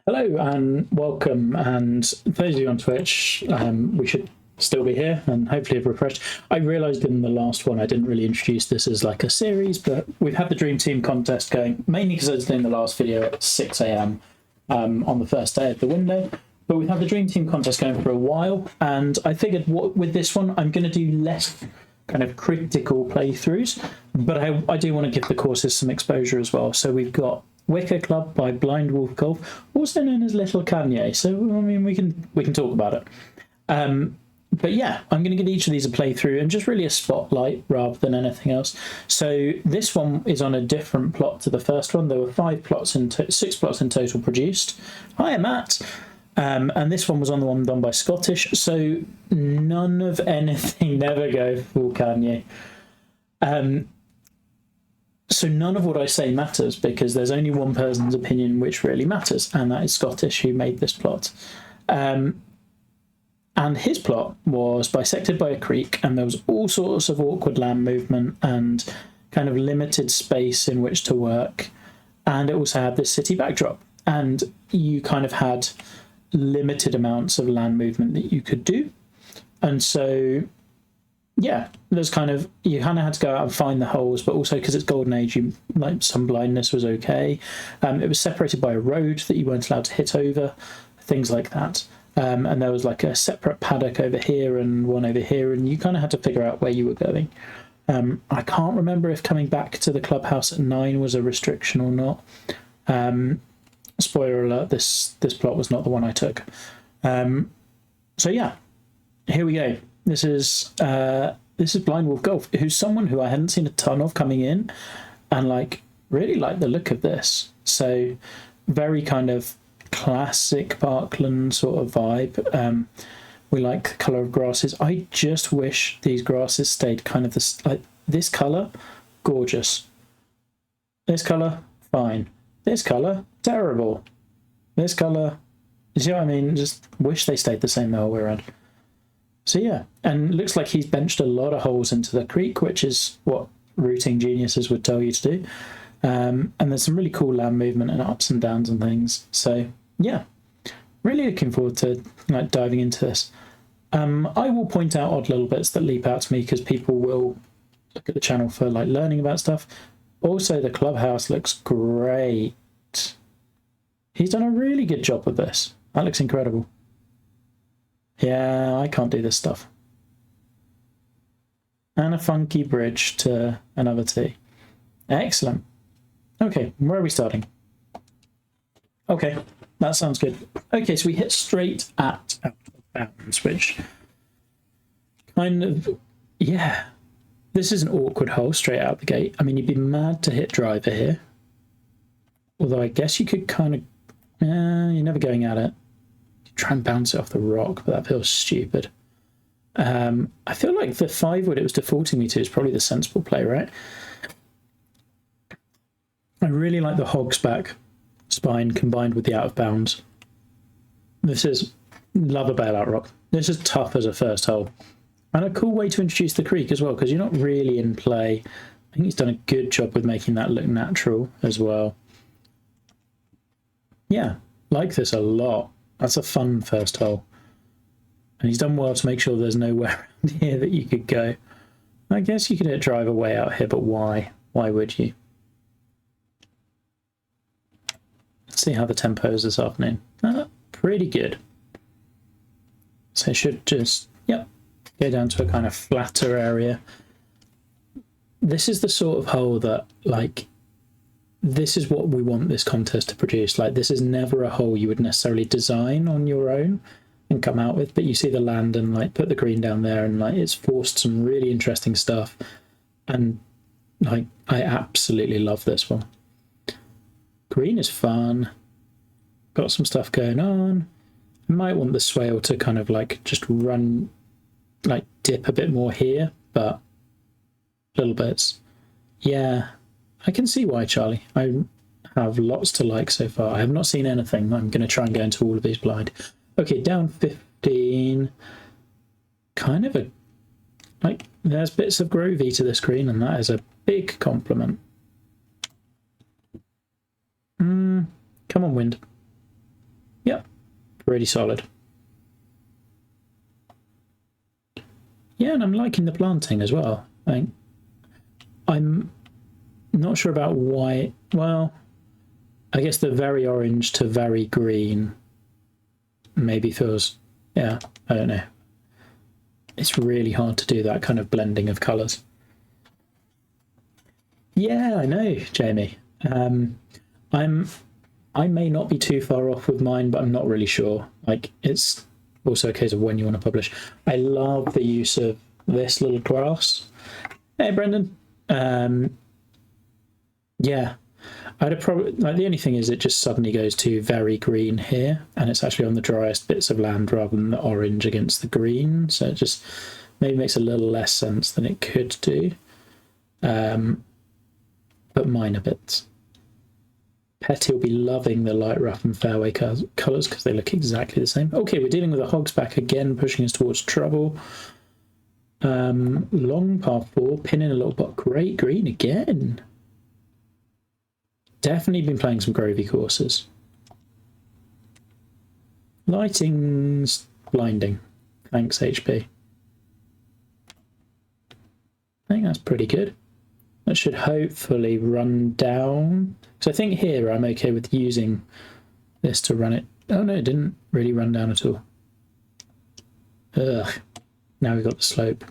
Hello and welcome, and those of you on Twitch, we should still be here and hopefully have refreshed. I realised in the last one I didn't really introduce this as like a series, but we've had the Dream Team contest going, mainly because I was doing the last video at 6 a.m. On the first day of the window. But we've had the Dream Team contest going for a while, and I figured with this one I'm going to do less kind of critical playthroughs, but I do want to give the courses some exposure as well. So we've got Wicker Club by blindwolfgolf, also known as Little Kanye. So I mean, we can talk about it. But yeah, I'm going to give each of these a playthrough and just really a spotlight rather than anything else. So this one is on a different plot to the first one. There were 6 plots in total produced. Hiya, Matt. And this one was on the one done by Scottish. So none of anything, never go full Kanye. So none of what I say matters because there's only one person's opinion which really matters, and that is Scottish, who made this plot. And his plot was bisected by a creek, and there was all sorts of awkward land movement and kind of limited space in which to work. And it also had this city backdrop, and you kind of had limited amounts of land movement that you could do. And so yeah, there's you kind of had to go out and find the holes, but also because it's golden age, some blindness was okay. It was separated by a road that you weren't allowed to hit over, things like that. And there was like a separate paddock over here and one over here, and you kind of had to figure out where you were going. I can't remember if coming back to the clubhouse at 9 was a restriction or not. Spoiler alert: this plot was not the one I took. So yeah, here we go. This is Blind Wolf Golf, who's someone who I hadn't seen a ton of coming in, and really like the look of this. So very kind of classic Parkland sort of vibe. We like the colour of grasses. I just wish these grasses stayed kind of this colour, gorgeous. This colour, fine. This colour, terrible. This colour, you see what I mean? Just wish they stayed the same the whole way around. So yeah, and looks like he's benched a lot of holes into the creek, which is what routing geniuses would tell you to do. And there's some really cool land movement and ups and downs and things. So yeah, really looking forward to diving into this. I will point out odd little bits that leap out to me because people will look at the channel for learning about stuff. Also, the clubhouse looks great. He's done a really good job with this. That looks incredible. Yeah, I can't do this stuff. And a funky bridge to another tee. Excellent. Okay, where are we starting? Okay, that sounds good. Okay, so we hit straight at out of bounds, which kind of, yeah. This is an awkward hole straight out the gate. I mean, you'd be mad to hit driver here. Although I guess you could kind of, you're never going at it. Try and bounce it off the rock, but that feels stupid. I feel like the 5-wood it was defaulting me to is probably the sensible play, right? I really like the hog's back spine combined with the out of bounds. This is, love a bailout rock. This is tough as a first hole. And a cool way to introduce the creek as well, because you're not really in play. I think he's done a good job with making that look natural as well. Yeah, like this a lot. That's a fun first hole. And he's done well to make sure there's nowhere around here that you could go. I guess you could hit driver way out here, but why? Why would you? Let's see how the tempo is this afternoon. Pretty good. So it should just, yep, go down to a kind of flatter area. This is the sort of hole that, this is what we want this contest to produce. This is never a hole you would necessarily design on your own and come out with, but you see the land and put the green down there, and it's forced some really interesting stuff. And I absolutely love this one. Green is fun. Got some stuff going on. I might want the swale to kind of just run, dip a bit more here, but little bits. Yeah. I can see why, Charlie. I have lots to like so far. I have not seen anything. I'm going to try and go into all of these blind. Okay, down 15. Kind of there's bits of grovey to this green, and that is a big compliment. Come on, wind. Yep, really solid. Yeah, and I'm liking the planting as well. I'm not sure about why. Well, I guess the very orange to very green maybe feels, yeah, I don't know. It's really hard to do that kind of blending of colours. Yeah, I know, Jamie. I may not be too far off with mine, but I'm not really sure. Like, it's also a case of when you want to publish. I love the use of this little grass. Hey, Brendan. Yeah, I'd have probably, like, the only thing is it just suddenly goes to very green here, and it's actually on the driest bits of land rather than the orange against the green, so it just maybe makes a little less sense than it could do. But minor bits. Petty will be loving the light rough and fairway colours because they look exactly the same. Okay, we're dealing with a hog's back again, pushing us towards trouble. Long par 4, pin in a little bit. Great green again. Definitely been playing some Grovey courses. Lighting's blinding. Thanks, HP. I think that's pretty good. That should hopefully run down. So I think here I'm okay with using this to run it. Oh no, it didn't really run down at all. Ugh. Now we've got the slope.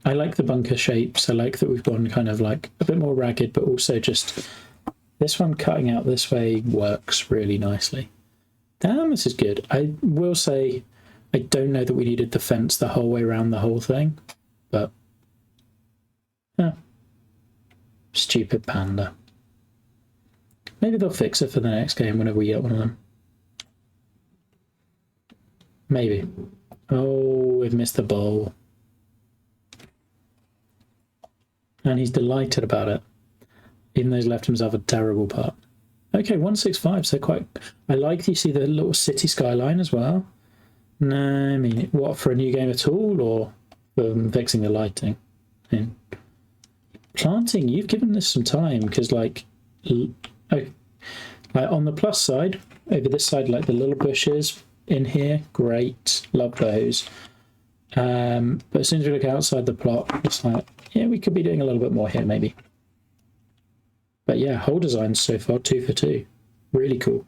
I like the bunker shapes. I like that we've gone kind of like a bit more ragged, but also just this one cutting out this way works really nicely. Damn, this is good. I will say I don't know that we needed the fence the whole way around the whole thing, but yeah. Stupid panda. Maybe they'll fix it for the next game whenever we get one of them. Maybe. Oh, we've missed the bowl. And he's delighted about it, even though he's left himself a terrible putt. Okay, 165, so quite... I like that you see the little city skyline as well. No, I mean, what, for a new game at all, or for fixing the lighting? I mean, planting, you've given this some time, because, like on the plus side, over this side, like the little bushes in here, great, love those. But as soon as we look outside the plot, it's like, yeah, we could be doing a little bit more here, maybe. But yeah, hole designs so far, 2 for 2. Really cool.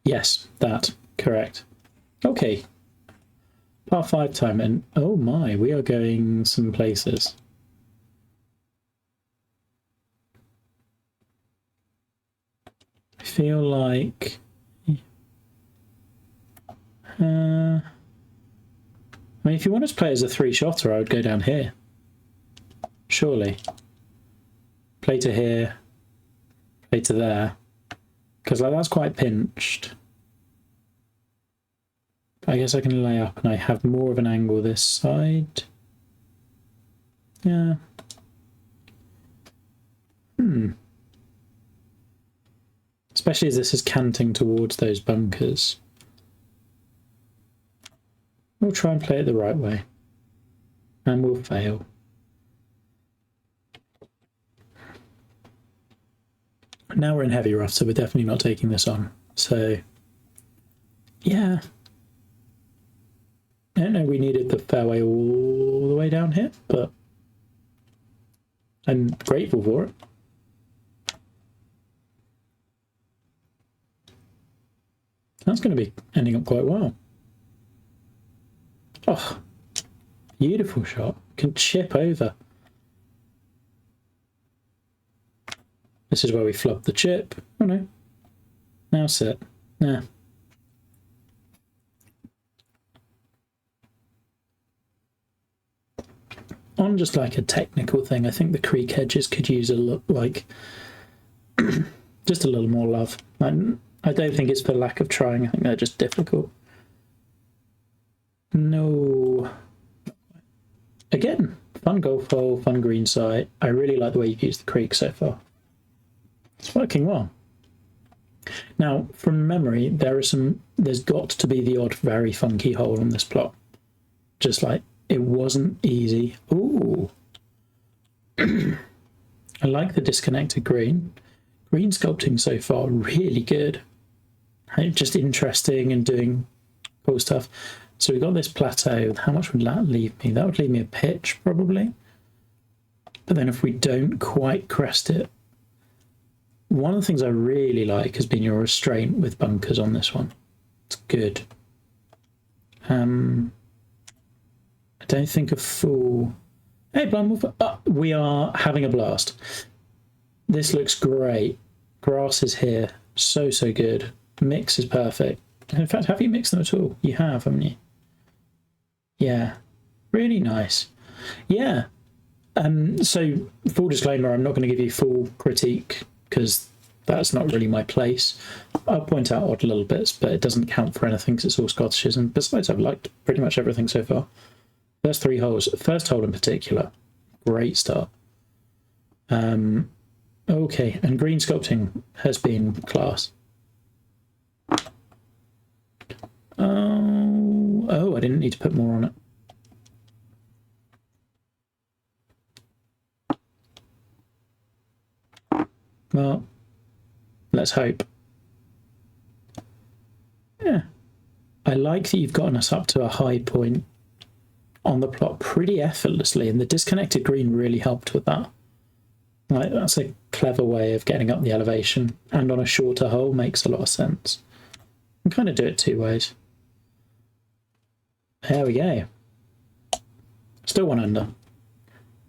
Yes, that. Correct. Okay. Par 5 time, and oh my, we are going some places. I feel like... I mean, if you want us to play as a 3-shotter, I would go down here. Surely. Play to here. Play to there. Because like, that's quite pinched. I guess I can lay up and I have more of an angle this side. Yeah. Especially as this is canting towards those bunkers. We'll try and play it the right way. And we'll fail. Now we're in heavy rough, so we're definitely not taking this on. So, yeah. I don't know we needed the fairway all the way down here, but I'm grateful for it. That's going to be ending up quite well. Oh, beautiful shot. Can chip over. This is where we flubbed the chip. Oh no. Now sit. Nah. On just like a technical thing, I think the creek edges could use a look like just a little more love. I don't think it's for lack of trying. I think they're just difficult. No. Again, fun golf hole, fun green site. I really like the way you've used the creek so far. It's working well. Now, from memory, there's got to be the odd very funky hole on this plot. Just like, it wasn't easy. Ooh, I like the disconnected green. Green sculpting so far, really good. Just interesting and doing cool stuff. So we've got this plateau. How much would that leave me? That would leave me a pitch, probably. But then if we don't quite crest it, one of the things I really like has been your restraint with bunkers on this one. It's good. I don't think a full... Hey, blindwolf. We are having a blast. This looks great. Grass is here. So good. Mix is perfect. In fact, have you mixed them at all? You have, haven't you? Yeah. Really nice. Yeah. So, full disclaimer, I'm not going to give you full critique because that's not really my place. I'll point out odd little bits, but it doesn't count for anything because it's all Scottishes. And besides, I've liked pretty much everything so far. First 3 holes. First hole in particular. Great start. Okay, and green sculpting has been class. Oh, I didn't need to put more on it. Well, let's hope. Yeah. I like that you've gotten us up to a high point on the plot pretty effortlessly, and the disconnected green really helped with that. Like, that's a clever way of getting up the elevation, and on a shorter hole makes a lot of sense. You can kind of do it 2 ways. There we go. Still 1 under.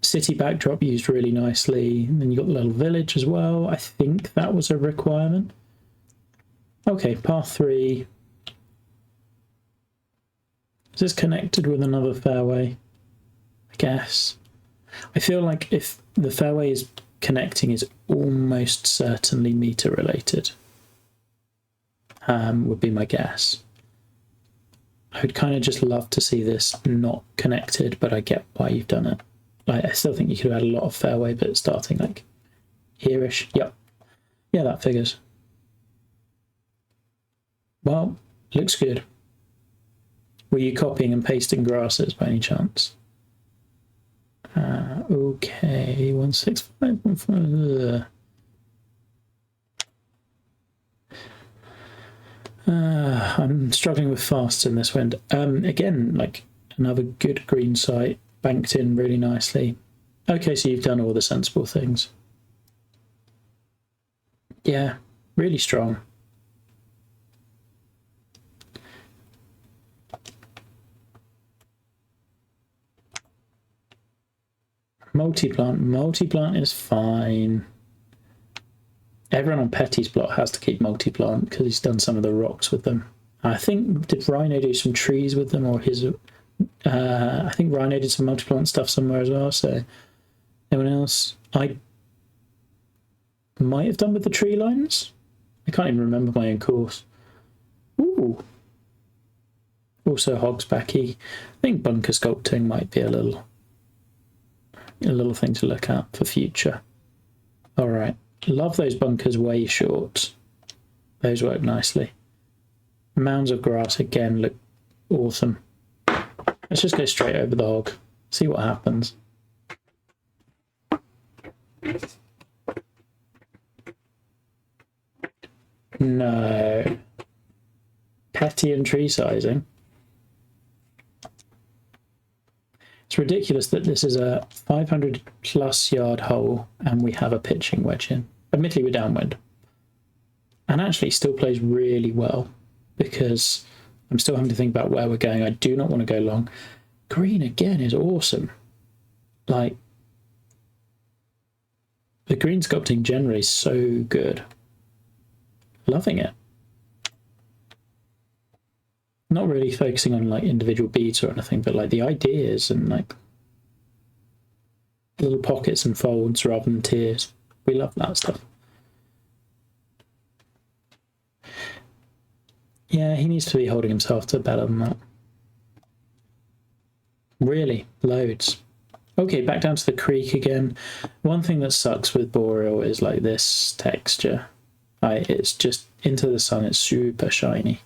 City backdrop used really nicely. And then you got the little village as well. I think that was a requirement. Okay, par 3. Is this connected with another fairway? I guess. I feel like if the fairway is connecting, is almost certainly meter related. Would be my guess. I would kind of just love to see this not connected, but I get why you've done it. Like, I still think you could have had a lot of fairway, but starting like here-ish. Yep. Yeah, that figures. Well, looks good. Were you copying and pasting grasses by any chance? Okay, 165, 155. I'm struggling with fasts in this wind. Again, like another good green site, banked in really nicely. Okay, so you've done all the sensible things. Yeah, really strong. Multi-plant is fine. Everyone on Petty's plot has to keep multi-plant because he's done some of the rocks with them. I think, did Rhino do some trees with them, or his... I think Rhino did some multi-plant stuff somewhere as well, so... Anyone else? I might have done with the tree lines? I can't even remember my own course. Ooh! Also Hogsbacky. I think bunker sculpting might be a little thing to look at for future. Alright. Love those bunkers way short. Those work nicely. Mounds of grass again look awesome. Let's just go straight over the hog. See what happens. No. Petty and tree sizing. It's ridiculous that this is a 500 plus yard hole and we have a pitching wedge in. Admittedly, we're downwind. And actually still plays really well because I'm still having to think about where we're going. I do not want to go long. Green again is awesome. Like, the green sculpting generally is so good. Loving it. Not really focusing on like individual beads or anything, but like the ideas and like little pockets and folds rather than tiers. We love that stuff. Yeah, he needs to be holding himself to better than that. Really, loads. Okay, back down to the creek again. One thing that sucks with Boreal is like this texture. It's just into the sun, it's super shiny.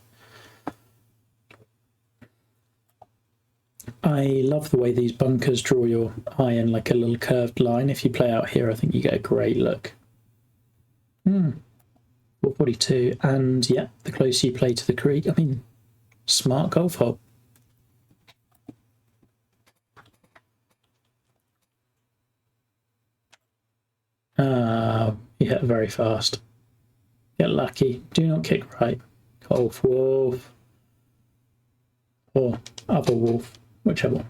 I love the way these bunkers draw your eye in like a little curved line. If you play out here, I think you get a great look. 442, and yeah, the closer you play to the creek, I mean, smart golf hole. You hit very fast. Get lucky. Do not kick right. Golf wolf. Or other wolf, whichever.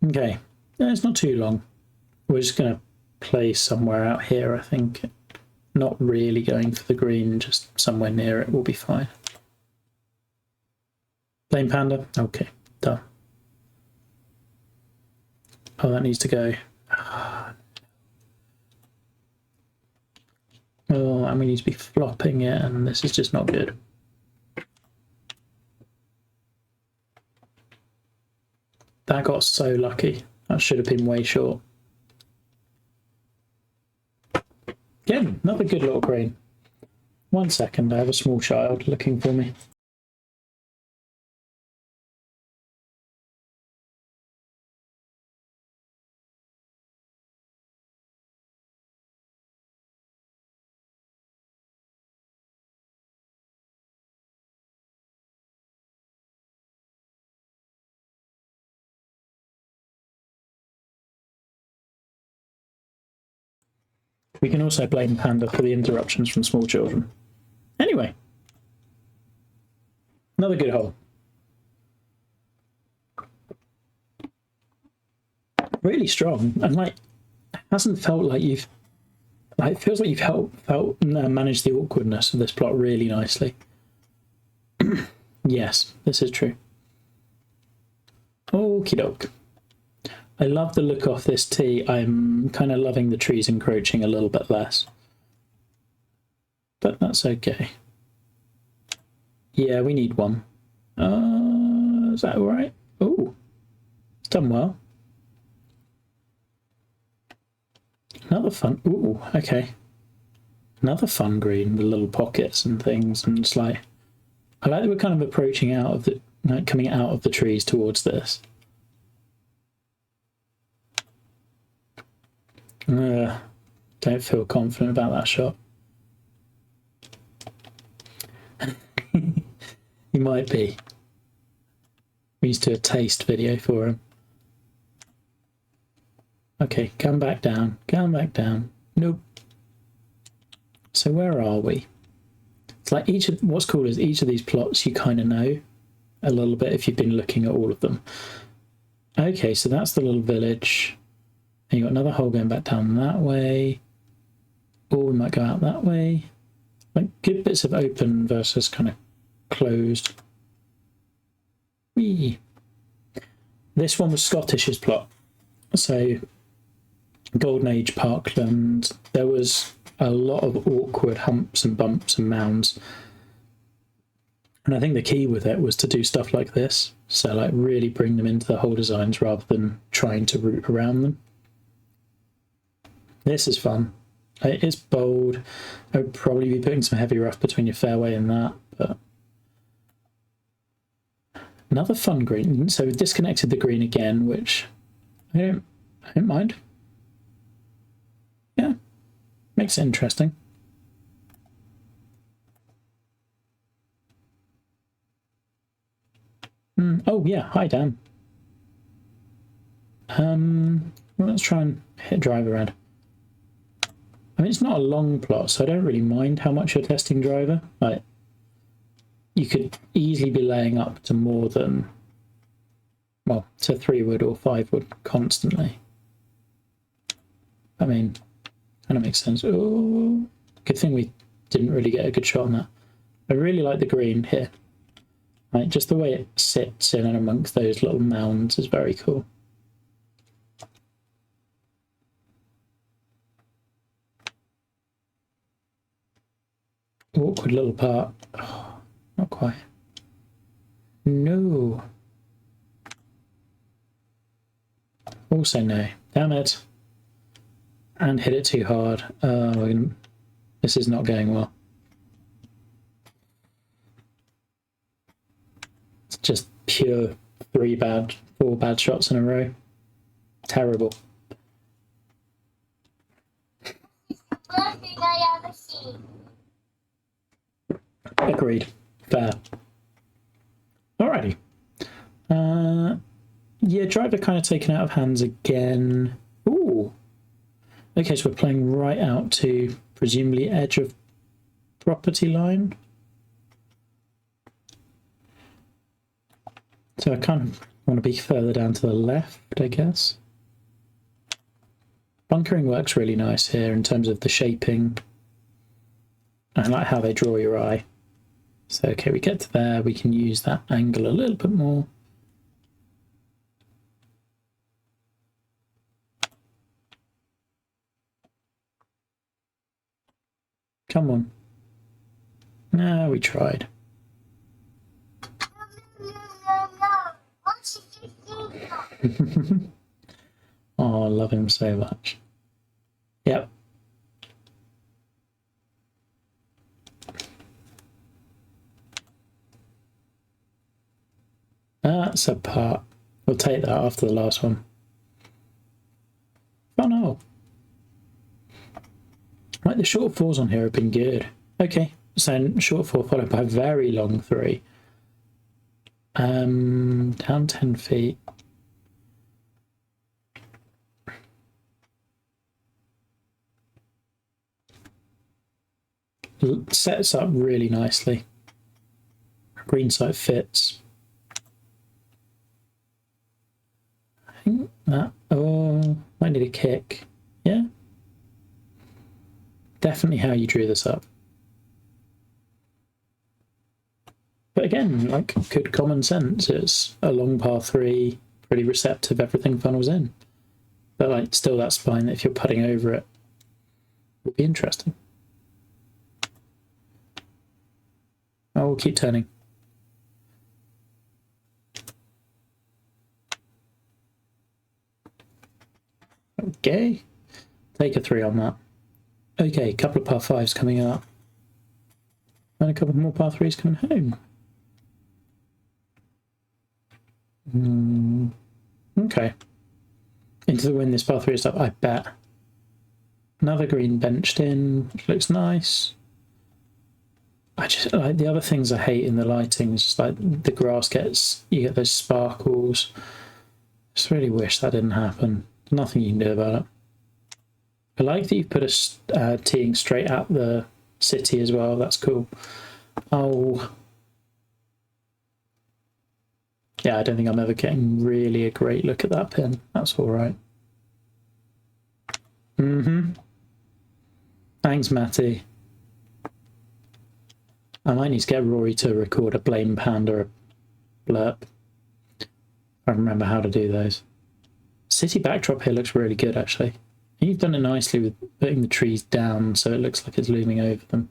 Okay, it's not too long. We're just going to play somewhere out here, I think. Not really going for the green, just somewhere near it will be fine. Blame Panda? Okay, done. Oh, that needs to go. Oh, and we need to be flopping it, and this is just not good. That got so lucky. That should have been way short. Again, another good little green. 1 second, I have a small child looking for me. We can also blame Panda for the interruptions from small children. Anyway, another good hole. Really strong, and like hasn't felt like you've. Like, it feels like you've managed the awkwardness of this plot really nicely. Yes, this is true. Okie doke. I love the look off this tee. I'm kind of loving the trees encroaching a little bit less. But that's okay. Yeah, we need one. Is that all right? Oh, it's done well. Another fun. Ooh, okay. Another fun green with little pockets and things, and it's like I like that we're kind of approaching out of the like coming out of the trees towards this. Don't feel confident about that shot. He might be. We used to do a taste video for him. Okay, come back down. Come back down. Nope. So where are we? It's like what's cool is each of these plots you kind of know a little bit if you've been looking at all of them. Okay, so that's the little village. And you've got another hole going back down that way. Or we might go out that way. Like good bits of open versus kind of closed. Whee! This one was Scottish's plot. So Golden Age Parkland, there was a lot of awkward humps and bumps and mounds. And I think the key with it was to do stuff like this. So like really bring them into the hole designs rather than trying to route around them. This is fun. It's bold. I would probably be putting some heavy rough between your fairway and that, but another fun green. So we disconnected the green again, which I don't mind. Yeah, makes it interesting. Oh yeah, hi Dan. Let's try and hit driver around. I mean, it's not a long plot, so I don't really mind how much you're testing driver. Like, you could easily be laying up to more than, well, to 3 wood or 5 wood constantly. I mean, kind of makes sense. Oh, good thing we didn't really get a good shot on that. I really like the green here. Like, just the way it sits in and amongst those little mounds is very cool. Awkward little part. Oh, not quite. No. Also no. Damn it. And hit it too hard. This is not going well. It's just pure 4 bad shots in a row. Terrible. Worst thing I ever seen. Agreed. Fair. Alrighty. Yeah, driver kind of taken out of hands again. Ooh. Okay, so we're playing right out to presumably edge of property line. So I kind of want to be further down to the left, I guess. Bunkering works really nice here in terms of the shaping. I like how they draw your eye. So, okay, we get to there, we can use that angle a little bit more. Come on. No, we tried. Oh, I love him so much. Yep. That's a part. We'll take that after the last one. Oh no. Right, the short fours on here have been good. Okay, so short 4 followed by a very long 3. Down 10 feet. Sets up really nicely. Green side fits. I think that, oh, might need a kick. Yeah. Definitely how you drew this up. But again, like, good common sense. It's a long par 3, pretty receptive, everything funnels in. But like, still that spine, if you're putting over it, would be interesting. Oh, we'll keep turning. Okay. Take a 3 on that. Okay, a couple of par 5s coming up. And a couple more par 3s coming home. Okay. Into the wind, this par 3 stuff, I bet. Another green benched in, which looks nice. I just like the other things I hate in the lighting is just like the grass gets, you get those sparkles. Just really wish that didn't happen. Nothing you can do about it. I like that you put a teeing straight at the city as well. That's cool. Oh. Yeah, I don't think I'm ever getting really a great look at that pin. That's all right. Thanks, Matty. I might need to get Rory to record a blame panda or a blurb. I remember how to do those. City backdrop here looks really good, actually. You've done it nicely with putting the trees down so it looks like it's looming over them.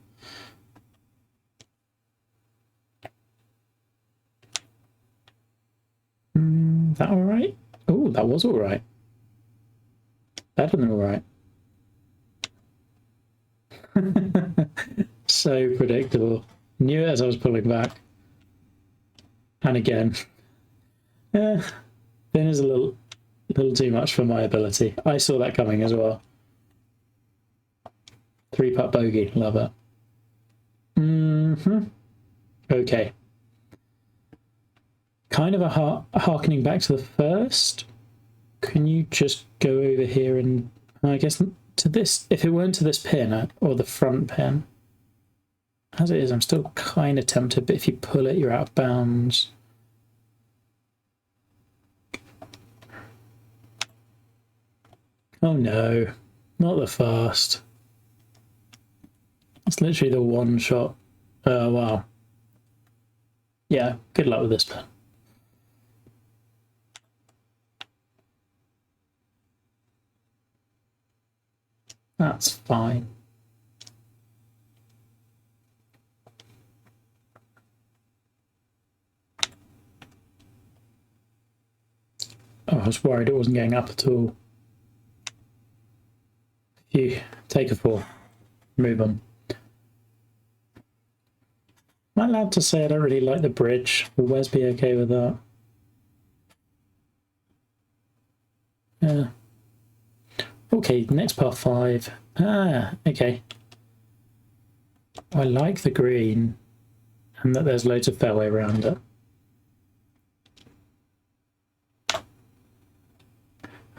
That all right? Oh, that was all right. Better than all right. So predictable. Knew it as I was pulling back. And again. Thin is a little too much for my ability. I saw that coming as well. 3-putt bogey. Love it. Okay. Kind of a harkening back to the first. Can you just go over here and, I guess, to this, if it weren't to this pin or the front pin, as it is, I'm still kind of tempted, but if you pull it, you're out of bounds. Oh no, not the fast. It's literally the one shot. Oh wow. Yeah, good luck with this pin. That's fine. Oh, I was worried it wasn't getting up at all. You take a 4. Move on. Am I allowed to say I don't really like the bridge? Will Wes be okay with that? Yeah. Okay, next par 5. Ah, okay. I like the green and that there's loads of fairway around it.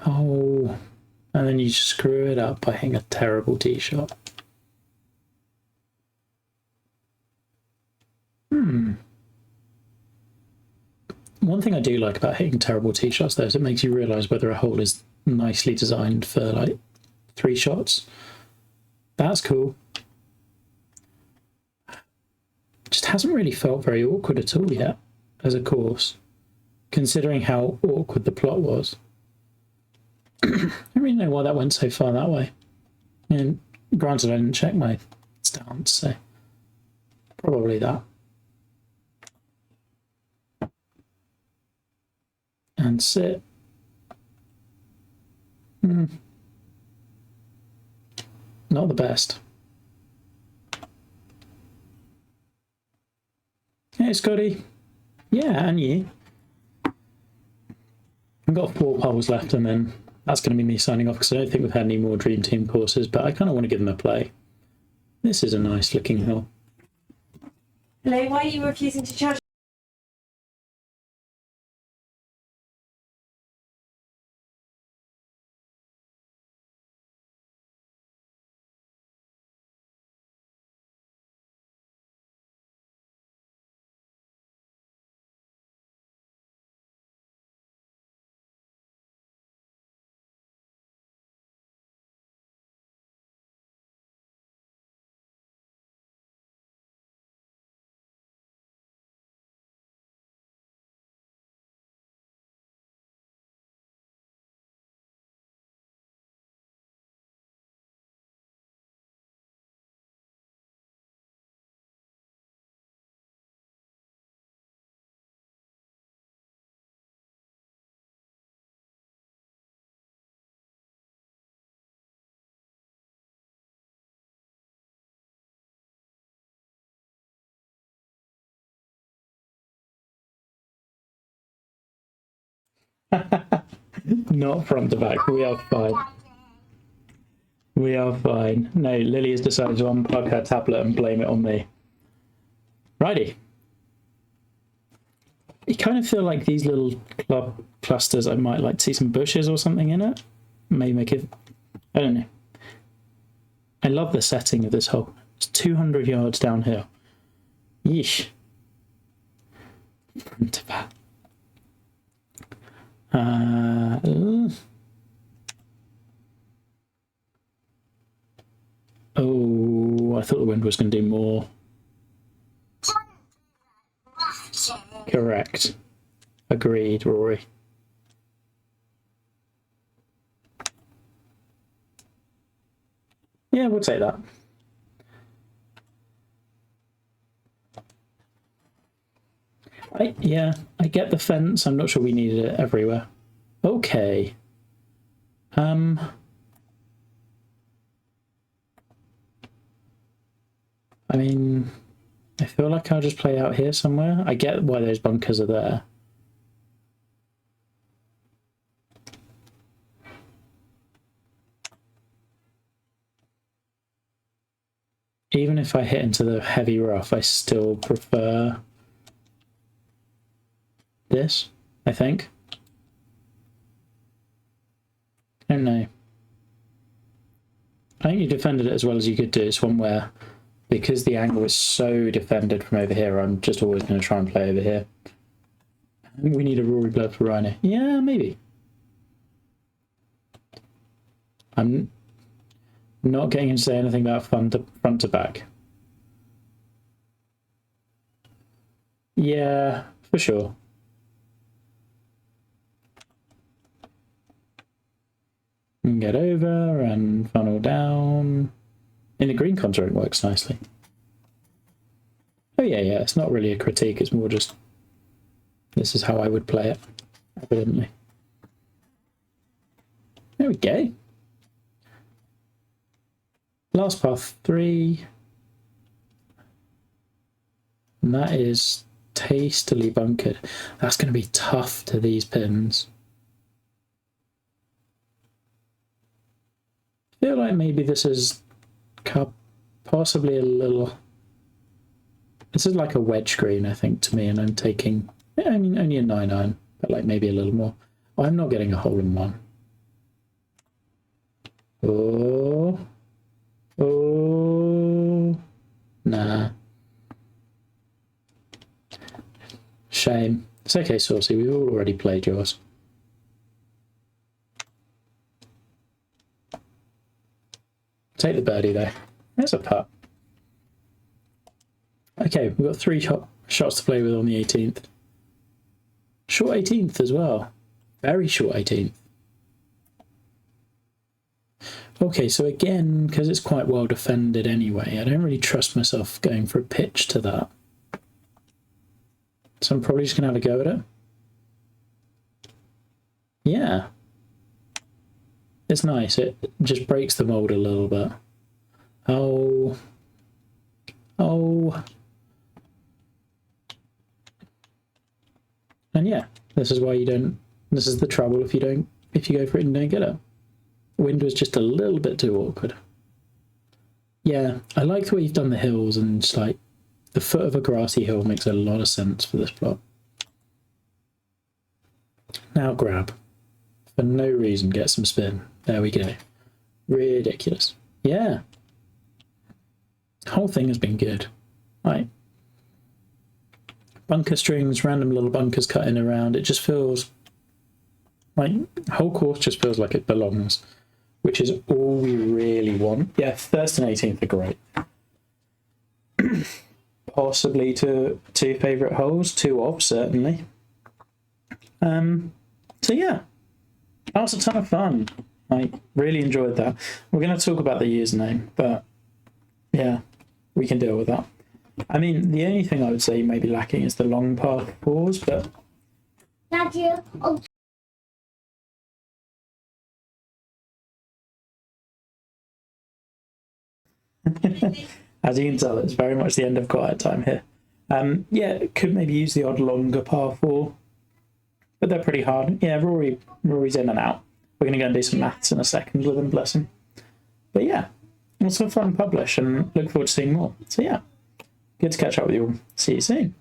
Oh, and then you screw it up by hitting a terrible tee shot. One thing I do like about hitting terrible tee shots, though, is it makes you realise whether a hole is nicely designed for like 3 shots. That's cool. Just hasn't really felt very awkward at all yet as a course, considering how awkward the plot was. I don't really know why that went so far that way. And granted, I didn't check my stance, so probably that. And sit. Not the best. Hey, Scotty. Yeah, and you. I've got 4 holes left, and then that's going to be me signing off because I don't think we've had any more Dream Team courses, but I kind of want to give them a play. This is a nice looking hill. Hello, why are you refusing to charge? Not front to back. We are fine. We are fine. No, Lily has decided to unplug her tablet and blame it on me. Righty. You kind of feel like these little club clusters, I might like to see some bushes or something in it. May make it... I don't know. I love the setting of this hole. It's 200 yards downhill. Yeesh. Front to back. Oh, I thought the wind was going to do more. Correct. Agreed, Rory. Yeah, we'll take that. I get the fence. I'm not sure we needed it everywhere. Okay. I mean, I feel like I'll just play out here somewhere. I get why those bunkers are there. Even if I hit into the heavy rough, I still prefer this, I think. I don't know. I think you defended it as well as you could do. It's one where, because the angle is so defended from over here, I'm just always going to try and play over here. We need a Rory Blood for Rhino. Yeah, maybe. I'm not getting him to say anything about front to back. Yeah, for sure. And get over and funnel down. In the green contour it works nicely. Oh yeah, it's not really a critique, it's more just this is how I would play it, evidently. There we go. Last path 3. And that is tastily bunkered. That's going to be tough to these pins. feel like maybe this is possibly a little... This is like a wedge green, I think, to me, and I'm taking... I mean, only a 9-iron, but like maybe a little more. Oh, I'm not getting a hole in one. Oh. Oh. Nah. Shame. It's okay, Saucy, we've all already played yours. Take the birdie though. There's a putt. Okay, we've got 3 shots to play with on the 18th. Short 18th as well. Very short 18th. Okay, so again, because it's quite well defended anyway, I don't really trust myself going for a pitch to that. So I'm probably just going to have a go at it. Yeah. It's nice. It just breaks the mold a little bit. Oh. Oh. And yeah, this is why you don't... This is the trouble if you go for it and don't get it. Wind was just a little bit too awkward. Yeah, I like the way you've done the hills, and just like the foot of a grassy hill makes a lot of sense for this plot. Now grab. For no reason, get some spin. There we go. Ridiculous. Yeah. The whole thing has been good. Right. Bunker strings, random little bunkers cutting around. It just feels like the whole course just feels like it belongs, which is all we really want. Yeah, 1st and 18th are great. Possibly two favourite holes, 2 of certainly. So yeah, that was a ton of fun. I really enjoyed that. We're going to talk about the username, but yeah, we can deal with that. I mean, the only thing I would say may be lacking is the long par 4s, but... Daddy, oh. As you can tell, it's very much the end of quiet time here. Yeah, could maybe use the odd longer par 4, but they're pretty hard. Yeah, Rory's in and out. We're going to go and do some maths in a second with him, bless him. But yeah, it was a fun publish, and look forward to seeing more. So yeah, good to catch up with you all. See you soon.